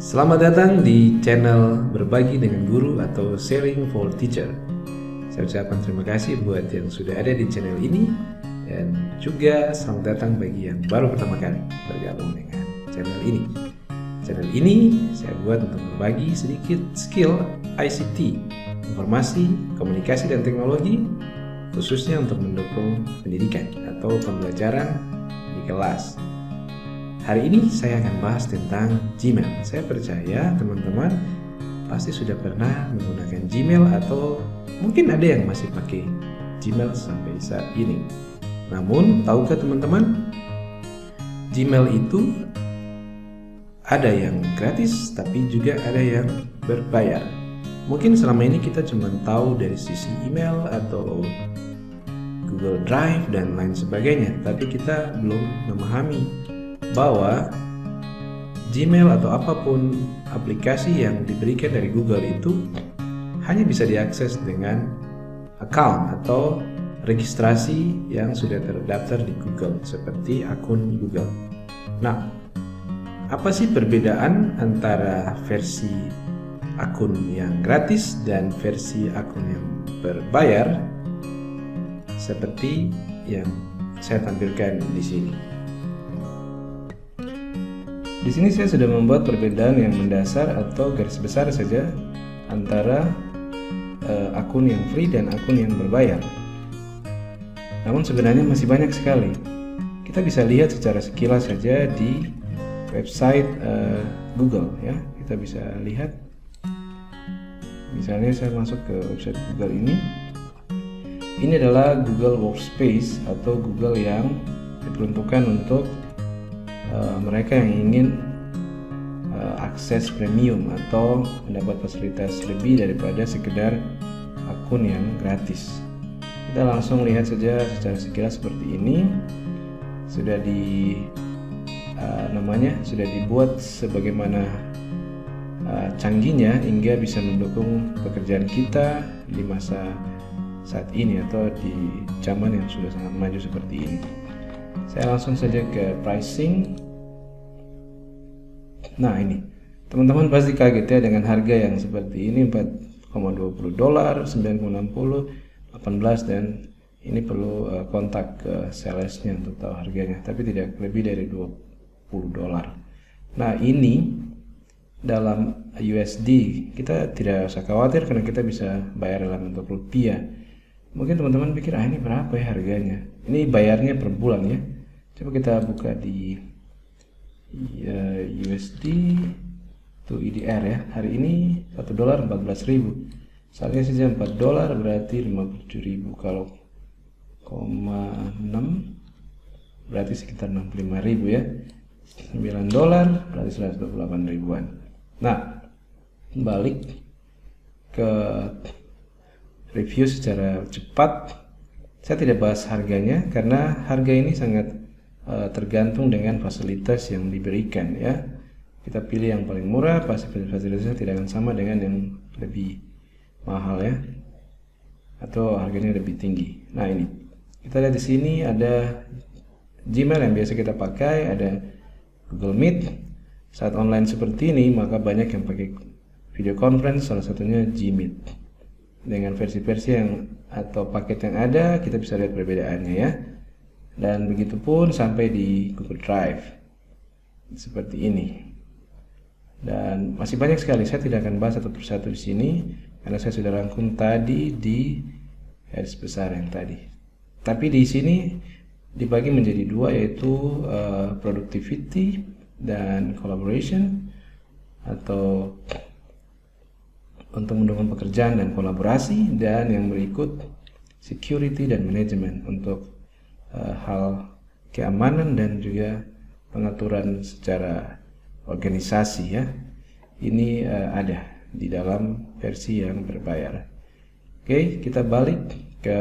Selamat datang di channel Berbagi dengan Guru atau Sharing for Teacher. Saya ucapkan terima kasih buat yang sudah ada di channel ini, dan juga selamat datang bagi yang baru pertama kali bergabung dengan channel ini. Channel ini saya buat untuk berbagi sedikit skill ICT, informasi, komunikasi, dan teknologi, khususnya untuk mendukung pendidikan atau pembelajaran di kelas. Hari ini saya akan bahas tentang Gmail. Saya percaya teman-teman pasti sudah pernah menggunakan Gmail, atau mungkin ada yang masih pakai Gmail sampai saat ini. Namun, tahukah teman-teman, Gmail itu ada yang gratis, tapi juga ada yang berbayar. Mungkin selama ini kita cuma tahu dari sisi email atau Google Drive dan lain sebagainya, tapi kita belum memahami bahwa Gmail atau apapun aplikasi yang diberikan dari Google itu hanya bisa diakses dengan account atau registrasi yang sudah terdaftar di Google, seperti akun Google. Nah, apa sih perbedaan antara versi akun yang gratis dan versi akun yang berbayar, seperti yang saya tampilkan di sini? Di sini saya sudah membuat perbedaan yang mendasar atau garis besar saja antara akun yang free dan akun yang berbayar. Namun sebenarnya masih banyak sekali. Kita bisa lihat secara sekilas saja di website Google ya. Kita bisa lihat. Misalnya saya masuk ke website Google ini. Ini adalah Google Workspace atau Google yang diperuntukkan untuk mereka yang ingin akses premium atau mendapat fasilitas lebih daripada sekedar akun yang gratis. Kita langsung lihat saja secara sekilas seperti ini. Sudah sudah dibuat sebagaimana canggihnya hingga bisa mendukung pekerjaan kita di masa saat ini atau di zaman yang sudah sangat maju seperti ini. Saya langsung saja ke pricing. Nah, ini teman-teman pasti kaget ya dengan harga yang seperti ini, $4,20, $9,60, $18, dan ini perlu kontak ke salesnya untuk tahu harganya, tapi tidak lebih dari $20. Nah, ini dalam USD kita tidak usah khawatir karena kita bisa bayar dalam bentuk rupiah. Mungkin teman-teman pikir, ini berapa ya harganya? Ini bayarnya per bulan ya. Coba kita buka di USD to EDR ya. Hari ini $1 14.000. Misalnya saja $4 berarti 57.000. Kalau 0,6 berarti sekitar 65.000 ya. $9 berarti 128 ribuan. Nah, balik ke review secara cepat. Saya tidak bahas harganya karena harga ini sangat tergantung dengan fasilitas yang diberikan ya. Kita pilih yang paling murah, pasti fasilitasnya tidak akan sama dengan yang lebih mahal ya, atau harganya lebih tinggi. Nah, ini kita lihat di sini ada Gmail yang biasa kita pakai, ada Google Meet. Saat online seperti ini maka banyak yang pakai video conference, salah satunya Gmeet. Dengan versi-versi yang atau paket yang ada, kita bisa lihat perbedaannya ya. Dan begitu pun sampai di Google Drive seperti ini. Dan masih banyak sekali, saya tidak akan bahas satu persatu di sini karena saya sudah rangkum tadi di garis besar yang tadi. Tapi di sini dibagi menjadi dua, yaitu productivity dan collaboration, atau untuk mendukung pekerjaan dan kolaborasi, dan yang berikut security dan management untuk hal keamanan dan juga pengaturan secara organisasi ya. Ini ada di dalam versi yang berbayar. Oke, kita balik ke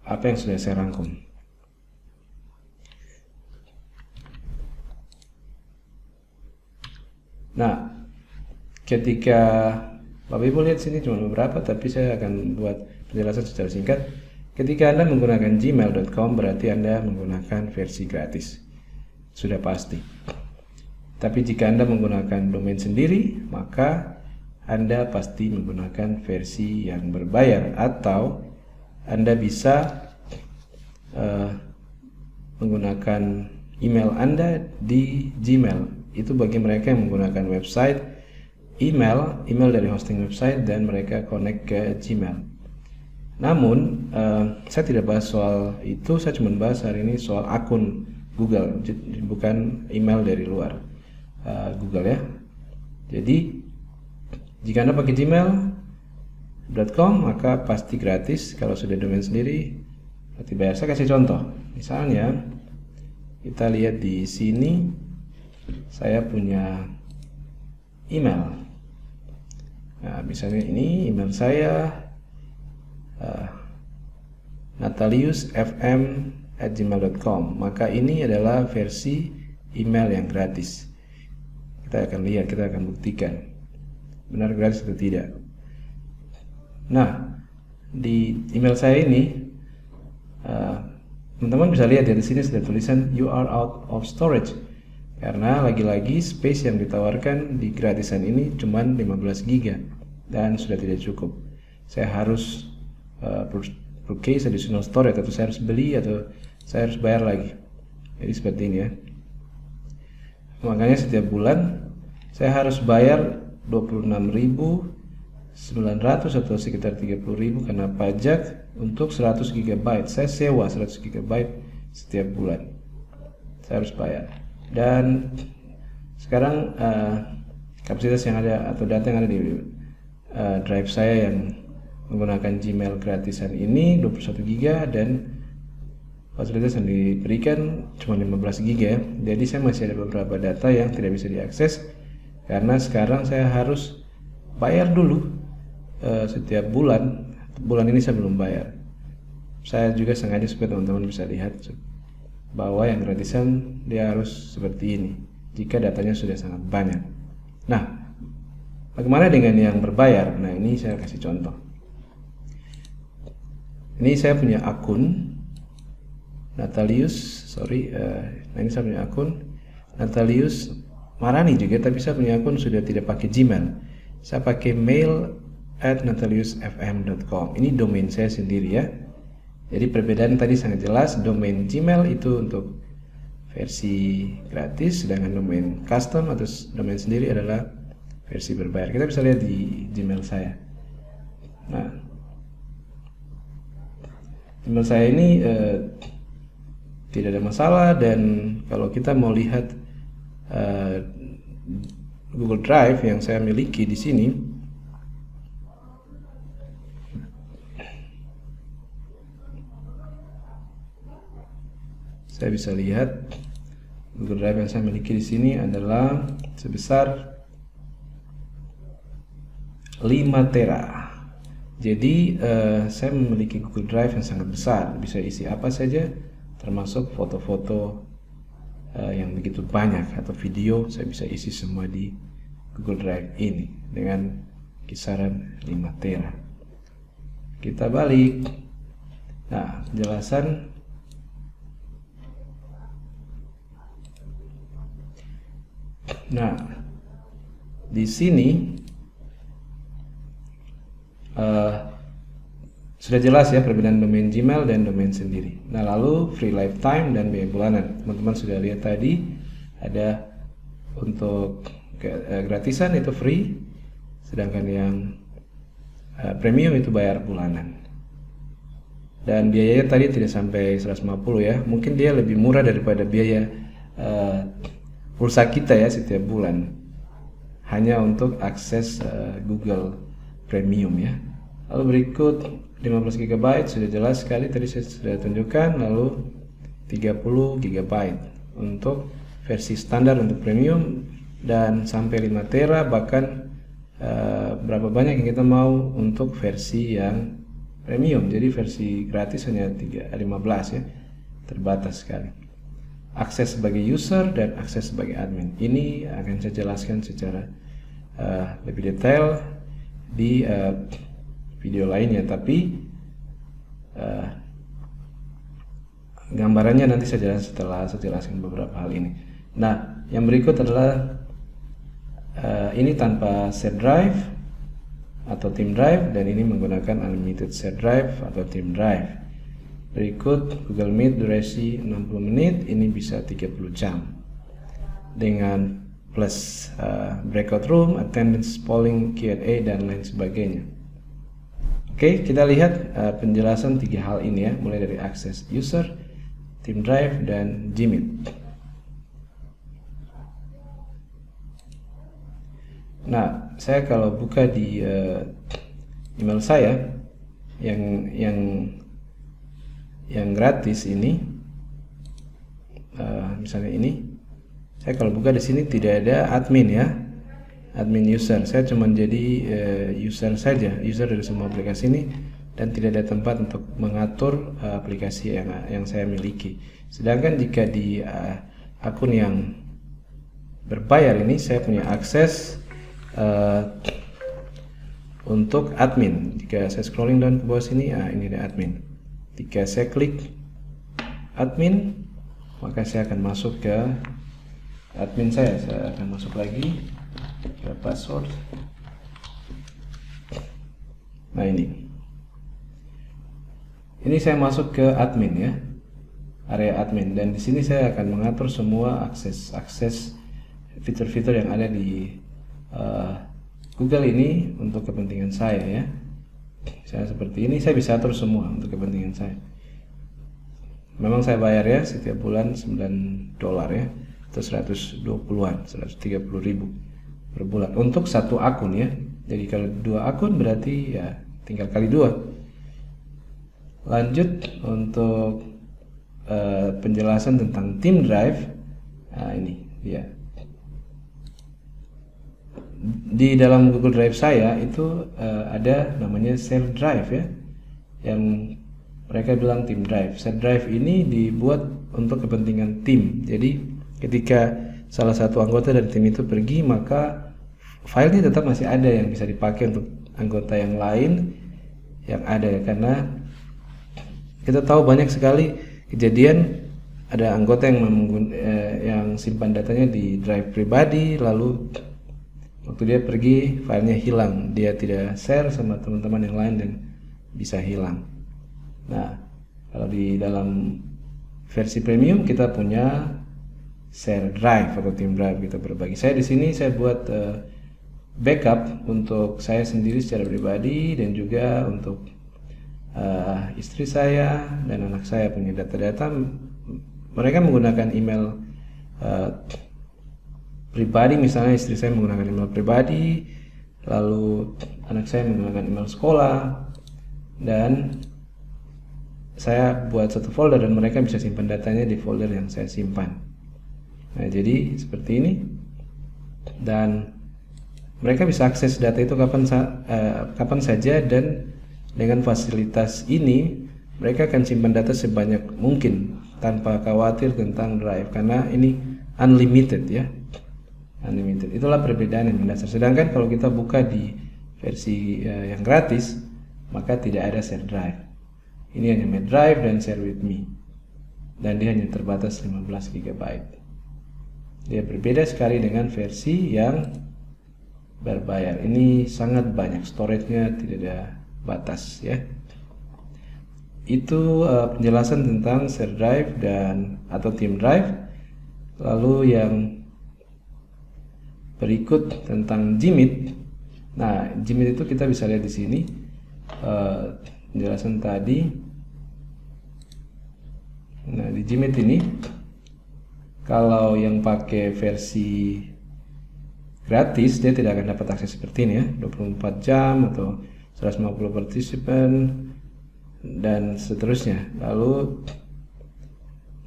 apa yang sudah saya rangkum. Nah, ketika Bapak Ibu lihat sini cuma beberapa, tapi saya akan buat penjelasan secara singkat. Ketika Anda menggunakan gmail.com berarti Anda menggunakan versi gratis. Sudah pasti. Tapi jika Anda menggunakan domain sendiri, maka Anda pasti menggunakan versi yang berbayar, atau Anda bisa menggunakan email Anda di Gmail. Itu bagi mereka yang menggunakan website, email dari hosting website, dan mereka connect ke Gmail. Namun saya tidak bahas soal itu, saya cuma bahas hari ini soal akun Google, bukan email dari luar Google ya. Jadi jika Anda pakai gmail.com maka pasti gratis. Kalau sudah domain sendiri berarti bayar. Saya kasih contoh. Misalnya kita lihat di sini, saya punya email. Nah, misalnya ini email saya, nataliusfm@gmail.com. Maka ini adalah versi email yang gratis. Kita akan lihat, kita akan buktikan benar gratis atau tidak. Nah, di email saya ini teman-teman bisa lihat ya, di sini sudah tulisan you are out of storage, karena lagi-lagi space yang ditawarkan di gratisan ini cuma 15 GB dan sudah tidak cukup. Saya harus purchase additional storage, atau saya harus beli, atau saya harus bayar lagi. Jadi seperti ini ya. Makanya setiap bulan saya harus bayar 26.900 atau sekitar 30.000 karena pajak untuk 100 GB. Saya sewa 100 GB setiap bulan. Saya harus bayar. Dan sekarang kapasitas yang ada atau data yang ada di drive saya yang menggunakan Gmail gratisan ini 21 GB, dan fasilitas yang diberikan cuma 15 GB ya. Jadi saya masih ada beberapa data yang tidak bisa diakses karena sekarang saya harus bayar dulu setiap bulan. Bulan ini saya belum bayar. Saya juga sengaja supaya teman-teman bisa lihat bahwa yang gratisan dia harus seperti ini jika datanya sudah sangat banyak. Nah, bagaimana dengan yang berbayar? Nah, ini saya kasih contoh. Ini saya punya akun Natalius, nah ini saya punya akun Natalius Marani juga, tapi saya punya akun sudah tidak pakai Gmail. Saya pakai mail@nataliusfm.com. Ini domain saya sendiri ya. Jadi perbedaan tadi sangat jelas. Domain Gmail itu untuk versi gratis, sedangkan domain custom atau domain sendiri adalah versi berbayar. Kita bisa lihat di Gmail saya. Nah, Gmail saya ini tidak ada masalah, dan kalau kita mau lihat Google Drive yang saya miliki di sini, saya bisa lihat Google Drive yang saya miliki di sini adalah sebesar 5 tera. Jadi saya memiliki Google Drive yang sangat besar, bisa isi apa saja, termasuk foto-foto yang begitu banyak, atau video saya bisa isi semua di Google Drive ini dengan kisaran 5 tera. Kita balik. Nah, penjelasan di sini sudah jelas ya perbedaan domain Gmail dan domain sendiri. Nah, lalu free lifetime dan biaya bulanan. Teman-teman sudah lihat tadi ada untuk gratisan itu free, sedangkan yang premium itu bayar bulanan. Dan biayanya tadi tidak sampai 150 ya. Mungkin dia lebih murah daripada biaya pulsa kita ya setiap bulan. Hanya untuk akses Google Premium ya. Lalu berikut 15 GB sudah jelas sekali tadi saya sudah tunjukkan. Lalu 30 GB untuk versi standar untuk premium, dan sampai 5 tera, bahkan berapa banyak yang kita mau untuk versi yang premium. Jadi versi gratis hanya 15 ya, terbatas sekali. Akses sebagai user dan akses sebagai admin ini akan saya jelaskan secara lebih detail di video lainnya, tapi gambarannya nanti saya jelaskan setelah saya jelaskan beberapa hal ini. Nah, Yang berikut adalah ini tanpa share drive atau team drive, dan ini menggunakan unlimited share drive atau team drive. Berikut Google Meet durasi 60 menit, ini bisa 30 jam dengan plus breakout room, attendance, polling, Q&A, dan lain sebagainya. Oke, kita lihat penjelasan 3 hal ini ya, mulai dari akses user, team drive, dan Gmeet. Nah, saya kalau buka di email saya yang gratis ini, misalnya ini, saya kalau buka di sini tidak ada admin ya, admin user. Saya cuma jadi user saja, user dari semua aplikasi ini, dan tidak ada tempat untuk mengatur aplikasi yang saya miliki. Sedangkan jika di akun yang berbayar ini, saya punya akses untuk admin. Jika saya scrolling down ke bawah sini, ini ada admin. Jika saya klik admin, maka saya akan masuk ke admin saya akan masuk lagi ke password. Nah, ini saya masuk ke admin ya, area admin, dan di sini saya akan mengatur semua akses fitur-fitur yang ada di Google ini untuk kepentingan saya ya. Saya seperti ini, saya bisa atur semua untuk kepentingan saya. Memang saya bayar ya setiap bulan $9 ya, atau 120-an, 130.000 per bulan untuk satu akun ya. Jadi kalau 2 akun berarti ya tinggal kali 2. Lanjut untuk penjelasan tentang team drive. Nah, ini dia. Di dalam Google Drive saya itu ada namanya share drive ya, yang mereka bilang team drive. Share drive ini dibuat untuk kepentingan tim. Jadi ketika salah satu anggota dari tim itu pergi, maka filenya tetap masih ada yang bisa dipakai untuk anggota yang lain yang ada ya. Karena kita tahu banyak sekali kejadian ada anggota yang simpan datanya di drive pribadi, lalu waktu dia pergi filenya hilang, dia tidak share sama teman-teman yang lain dan bisa hilang. Nah, kalau di dalam versi premium kita punya share drive atau team drive, kita berbagi. Saya di sini saya buat backup untuk saya sendiri secara pribadi, dan juga untuk istri saya dan anak saya punya data-data. Mereka menggunakan email pribadi, misalnya istri saya menggunakan email pribadi, lalu anak saya menggunakan email sekolah, dan saya buat satu folder dan mereka bisa simpan datanya di folder yang saya simpan. Nah, jadi seperti ini, dan mereka bisa akses data itu kapan saja, dan dengan fasilitas ini mereka akan simpan data sebanyak mungkin tanpa khawatir tentang drive, karena ini unlimited ya, unlimited. Itulah perbedaan yang mendasar. Sedangkan kalau kita buka di versi yang gratis, maka tidak ada share drive. Ini hanya my drive dan share with me, dan dia hanya terbatas 15 GB. Dia berbeda sekali dengan versi yang berbayar. Ini sangat banyak, storage-nya tidak ada batas ya. Itu penjelasan tentang share drive atau team drive. Lalu yang berikut tentang Gmeet. Nah, Gmeet itu kita bisa lihat di sini penjelasan tadi. Nah, di Gmeet ini kalau yang pakai versi gratis, dia tidak akan dapat akses seperti ini ya, 24 jam atau 150 partisipan dan seterusnya. Lalu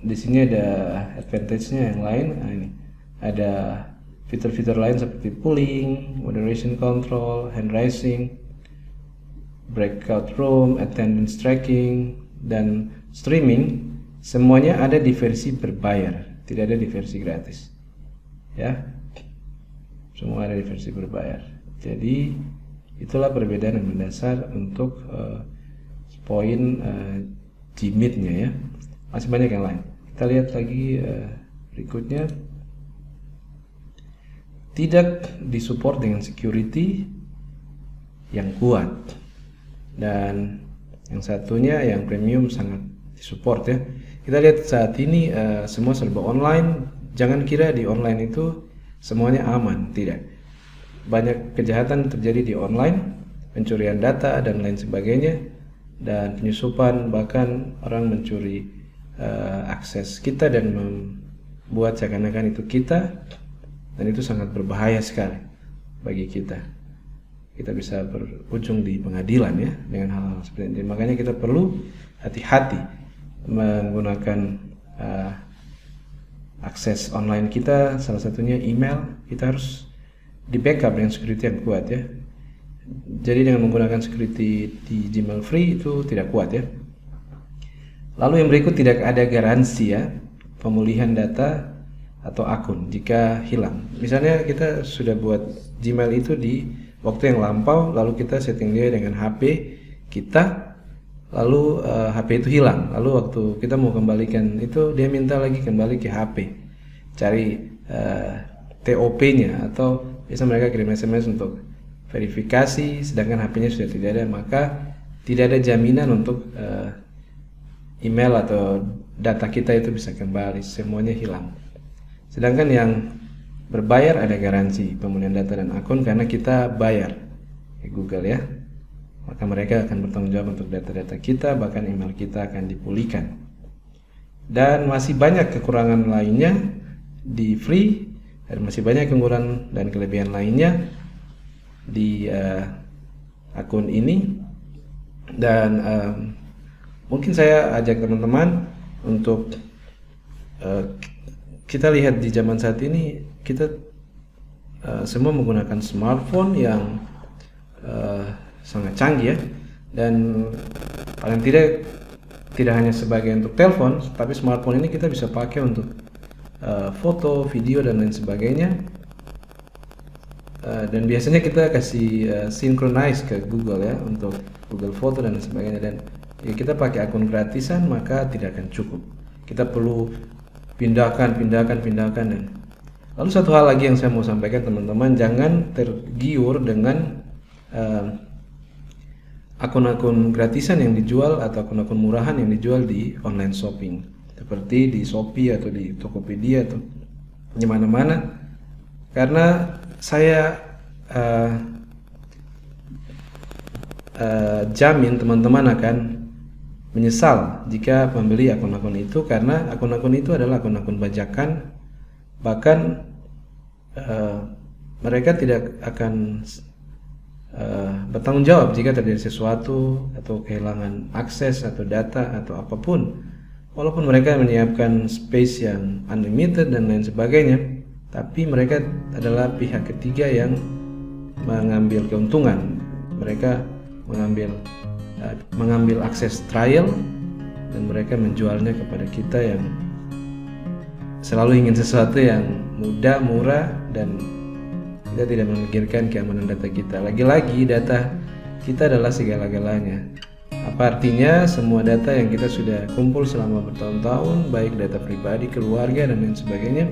di sini ada advantage-nya yang lain. Nah, ini ada fitur-fitur lain seperti pooling, moderation control, hand raising, breakout room, attendance tracking, dan streaming. Semuanya ada di versi berbayar, tidak ada di versi gratis ya. Semua ada di versi berbayar. Jadi itulah perbedaan yang mendasar untuk poin Gmeet-nya ya. Masih banyak yang lain. Kita lihat lagi berikutnya. tidak disupport dengan security yang kuat, dan yang satunya yang premium sangat disupport ya. Kita lihat saat ini semua serba online. Jangan kira di online itu semuanya aman, tidak. Banyak kejahatan terjadi di online, pencurian data dan lain sebagainya, dan penyusupan, bahkan orang mencuri akses kita dan membuat seakan-akan itu kita, dan itu sangat berbahaya sekali bagi kita. Kita bisa berujung di pengadilan ya dengan hal-hal seperti ini. Makanya kita perlu hati-hati menggunakan akses online kita. Salah satunya email, kita harus di backup dengan security yang kuat ya. Jadi dengan menggunakan security di Gmail free itu tidak kuat ya. Lalu yang berikut, tidak ada garansi ya pemulihan data atau akun jika hilang. Misalnya kita sudah buat Gmail itu di waktu yang lampau, lalu kita setting dia dengan HP kita, lalu HP itu hilang, lalu waktu kita mau kembalikan itu dia minta lagi kembali ke HP, cari TOP-nya, atau biasa mereka kirim SMS untuk verifikasi, sedangkan HP-nya sudah tidak ada, maka tidak ada jaminan untuk email atau data kita itu bisa kembali, semuanya hilang. Sedangkan yang berbayar ada garansi pemulihan data dan akun karena kita bayar ke Google ya. Maka mereka akan bertanggung jawab untuk data-data kita, bahkan email kita akan dipulihkan. Dan masih banyak kekurangan lainnya di free, dan masih banyak kekurangan dan kelebihan lainnya di akun ini. Dan mungkin saya ajak teman-teman untuk kita lihat di zaman saat ini, kita semua menggunakan smartphone yang sangat canggih ya, dan paling tidak hanya sebagai untuk telepon, tapi smartphone ini kita bisa pakai untuk foto, video dan lain sebagainya. Dan biasanya kita kasih synchronize ke Google ya, untuk Google Foto dan lain sebagainya. Dan ya, kita pakai akun gratisan maka tidak akan cukup. Kita perlu pindahkan dan lalu satu hal lagi yang saya mau sampaikan teman-teman, jangan tergiur dengan akun-akun gratisan yang dijual atau akun-akun murahan yang dijual di online shopping, seperti di Shopee atau di Tokopedia atau di mana-mana. Karena saya jamin teman-teman akan menyesal jika membeli akun-akun itu, karena akun-akun itu adalah akun-akun bajakan. Bahkan mereka tidak akan bertanggung jawab jika terjadi sesuatu atau kehilangan akses atau data atau apapun, walaupun mereka menyiapkan space yang unlimited dan lain sebagainya. Tapi mereka adalah pihak ketiga yang mengambil keuntungan. Mereka mengambil akses trial dan mereka menjualnya kepada kita yang selalu ingin sesuatu yang mudah, murah, dan kita tidak memikirkan keamanan data kita. Lagi-lagi data kita adalah segala-galanya. Apa artinya semua data yang kita sudah kumpul selama bertahun-tahun, baik data pribadi, keluarga dan lain sebagainya,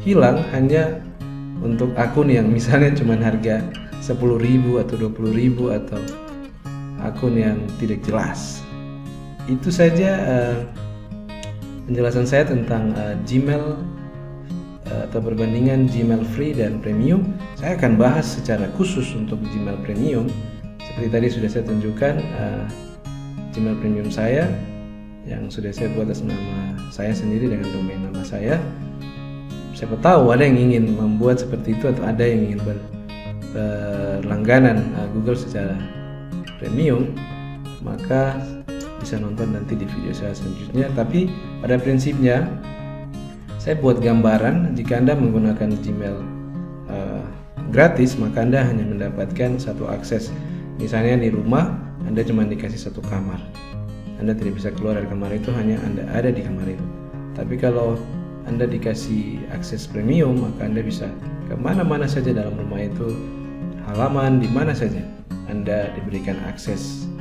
hilang hanya untuk akun yang misalnya cuma harga 10.000 atau 20.000 atau akun yang tidak jelas. Itu saja penjelasan saya tentang Gmail atau perbandingan Gmail free dan premium. Saya akan bahas secara khusus untuk Gmail premium. Seperti tadi sudah saya tunjukkan Gmail premium saya yang sudah saya buat atas nama saya sendiri dengan domain nama saya. Siapa tahu ada yang ingin membuat seperti itu, atau ada yang ingin berlangganan Google secara premium, maka bisa nonton nanti di video saya selanjutnya. Tapi pada prinsipnya saya buat gambaran, jika Anda menggunakan Gmail gratis, maka Anda hanya mendapatkan satu akses. Misalnya di rumah Anda cuma dikasih satu kamar, Anda tidak bisa keluar dari kamar itu, hanya Anda ada di kamar itu. Tapi kalau Anda dikasih akses premium, maka Anda bisa kemana-mana saja dalam rumah itu, halaman di mana saja Anda diberikan akses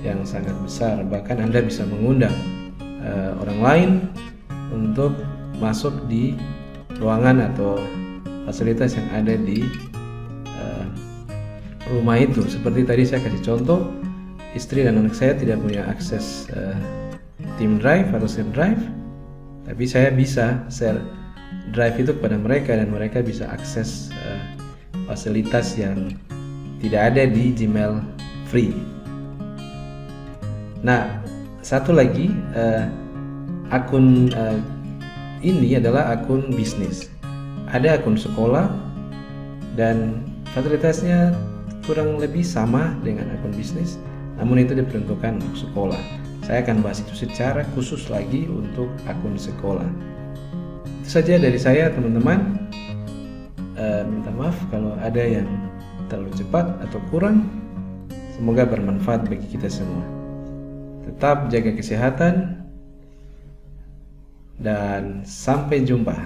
yang sangat besar. Bahkan Anda bisa mengundang orang lain untuk masuk di ruangan atau fasilitas yang ada di rumah itu. Seperti tadi saya kasih contoh, istri dan anak saya tidak punya akses Team Drive atau Share Drive, tapi saya bisa share Drive itu kepada mereka dan mereka bisa akses fasilitas yang tidak ada di Gmail free. Nah, satu lagi, akun ini adalah akun bisnis. Ada akun sekolah dan fasilitasnya kurang lebih sama dengan akun bisnis, namun itu diperuntukkan untuk sekolah. Saya akan bahas itu secara khusus lagi untuk akun sekolah. Itu saja dari saya, teman-teman. Minta maaf kalau ada yang terlalu cepat atau kurang. Semoga bermanfaat bagi kita semua. Tetap jaga kesehatan dan sampai jumpa.